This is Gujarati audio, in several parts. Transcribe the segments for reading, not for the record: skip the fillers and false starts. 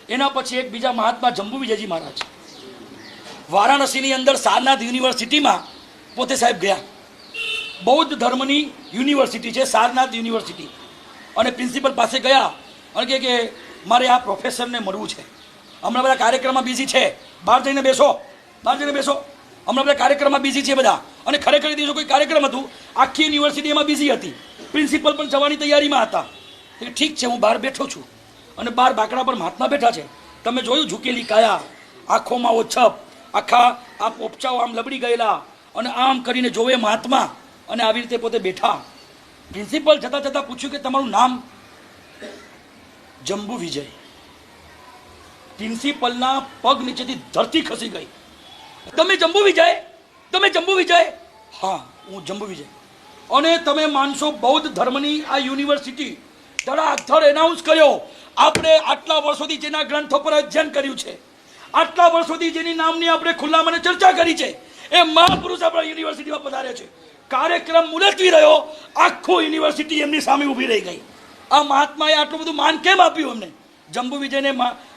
એના પછી એક બીજા મહાત્મા જંબુ વિજયજી મહારાજ વારાણસીની અંદર સારનાથ યુનિવર્સિટીમાં પોતે સાહેબ ગયા. બૌદ્ધ ધર્મની યુનિવર્સિટી છે સારનાથ યુનિવર્સિટી. અને પ્રિન્સિપલ પાસે ગયા અને કે મારે આ પ્રોફેસરને મળવું છે. હમણાં બધા કાર્યક્રમમાં બિઝી છે, બહાર જઈને બેસો. હમણાં બધા કાર્યક્રમમાં બિઝી છે બધા. અને ખરેખર દિવસો કોઈ કાર્યક્રમ હતું, આખી યુનિવર્સિટી એમાં બિઝી હતી. પ્રિન્સિપલ પણ જવાની તૈયારીમાં હતા. ઠીક છે, હું બહાર બેઠો છું અને બહાર બાકડા પર મહાત્મા બેઠા છે. તમે જોયું, ઝૂકેલી કાયા, આંખોમાં ઓછપ, આખા આ પોપચાઓ આમ લબડી ગયેલા અને આમ કરીને જોવે મહાત્મા અને આવી રીતે પોતે બેઠા. પ્રિન્સિપલ જતા જતા પૂછ્યું કે તમારું નામ? જંબુ વિજય. પ્રિન્સિપલના પગ નીચેથી ધરતી ખસી ગઈ. તમે જંબુ વિજય? તમે જંબુ વિજય? હા, હું જંબુ વિજય. અને તમે માનશો, બૌદ્ધ ધર્મની આ યુનિવર્સિટી ધડાધડ એનાઉન્સ કર્યો, આપણે આટલા વર્ષોથી જેના ગ્રંથો પર અધ્યયન કર્યું છે, આટલા વર્ષોથી જેની નામની આપણે ખુલ્લા મને ચર્ચા કરી છે, એ મહાપુરુષ આપણા યુનિવર્સિટીમાં પધારે છે. કાર્યક્રમ મુલતવી રહ્યો, આખો યુનિવર્સિટી એમની સામે ઊભી રહી ગઈ. આ મહાત્માએ આટલું બધું માન કેમ આપ્યું એમને? જંબુ વિજયને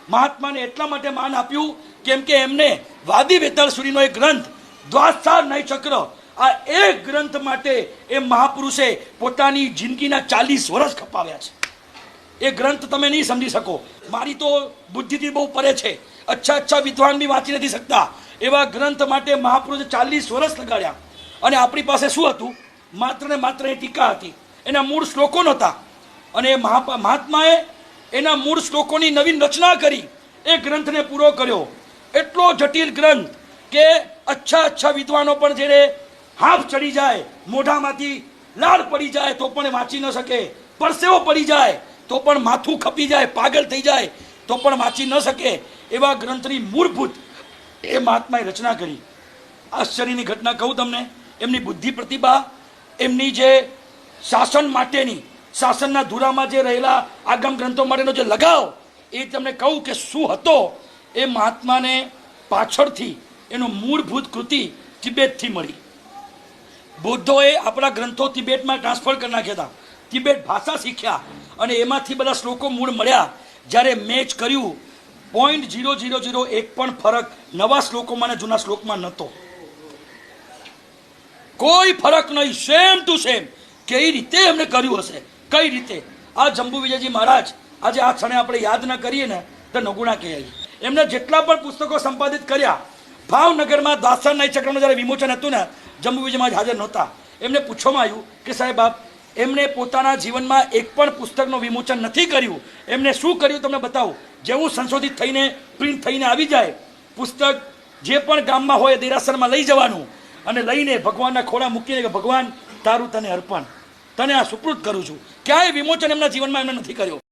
મહાત્માને એટલા માટે માન આપ્યું કેમ કે એમને વાદી વેતાળ સુરીનો એક ગ્રંથ દ્વાસાર નય ચક્ર, આ એક ગ્રંથ માટે એ મહાપુરુષે પોતાની જિંદગીના 40 વર્ષ ખપાવ્યા છે. એ ગ્રંથ તમે નહીં સમજી શકો. મારી તો બુદ્ધિથી બહુ પરે છે, અચ્છા વિદ્વાન બી વાંચી નથી શકતા એવા ગ્રંથ માટે મહાપુરુષે 40 વર્ષ લગાડ્યા. અને આપણી પાસે શું હતું? માત્ર ને માત્ર એ ટીકા હતી, એના મૂળ શ્લોકો નહોતા. અને એ મહાત્માએ એના મૂળ શ્લોકોની નવીન રચના કરી, એ ગ્રંથને પૂરો કર્યો. એટલો જટિલ ગ્રંથ કે અચ્છા વિદ્વાનો પણ જેને હાફ ચડી જાય, મોઢામાંથી લાળ પડી જાય તો પણ વાંચી ન શકે, પરસેવો પડી જાય તો પણ માથું ખપી જાય, પાગલ થઈ જાય તો પણ વાંચી ન શકે એવા ગ્રંથની મૂળભૂત એ મહાત્માએ રચના કરી. આશ્ચર્યની ઘટના કહું તમને, એમની બુદ્ધિ પ્રતિભા, એમની જે શાસન માટેની, શાસનના ધુરામાં જે રહેલા આગમ ગ્રંથો માટેનો જે લગાવ, એ તમને કહું કે શું હતો. એ મહાત્માને પાછળથી એનો મૂળભૂત કૃતિ તિબેટથી મળી. બૌદ્ધોએ આપણા ગ્રંથો તિબેટમાં ટ્રાન્સફર કરી નાખ્યા હતા, તિબેટ ભાષા શીખ્યા અને એમાંથી બધા શ્લોકો મૂળ મળ્યા. જ્યારે મેચ કર્યું, 0.0001 પણ ફરક નવા શ્લોકોમાં અને જૂના શ્લોકમાં નહોતો. કોઈ ફરક નહીં, સેમ ટુ સેમ. કઈ રીતે એમને કર્યું હશે, કઈ રીતે? આ જંબુ વિજયજી મહારાજ આજે આ ક્ષણે આપણે યાદ ન કરીએ ને તો નગુણા કહેવાય. એમને જેટલા પણ પુસ્તકો સંપાદિત કર્યા, ભાવનગરમાં દ્વાસાર નય ચક્રનું જ્યારે વિમોચન હતું ને, જંબુ વિજય મહારાજ હાજર નહોતા. એમને પૂછવામાં આવ્યું કે સાહેબ આપ, એમણે પોતાના જીવનમાં એક પણ પુસ્તકનું વિમોચન નથી કર્યું, એમને શું કર્યું તમને બતાવું. જેવું સંશોધિત થઈને પ્રિન્ટ થઈને આવી જાય, પુસ્તક જે પણ ગામમાં હોય દેરાસરમાં લઈ જવાનું અને લઈને ભગવાનના ખોળા મૂકીને કે ભગવાન તારું તને અર્પણ, તને આ સુપૃત કરું છું. ક્યાંય વિમોચન એમના જીવનમાં એમણે નથી કર્યો.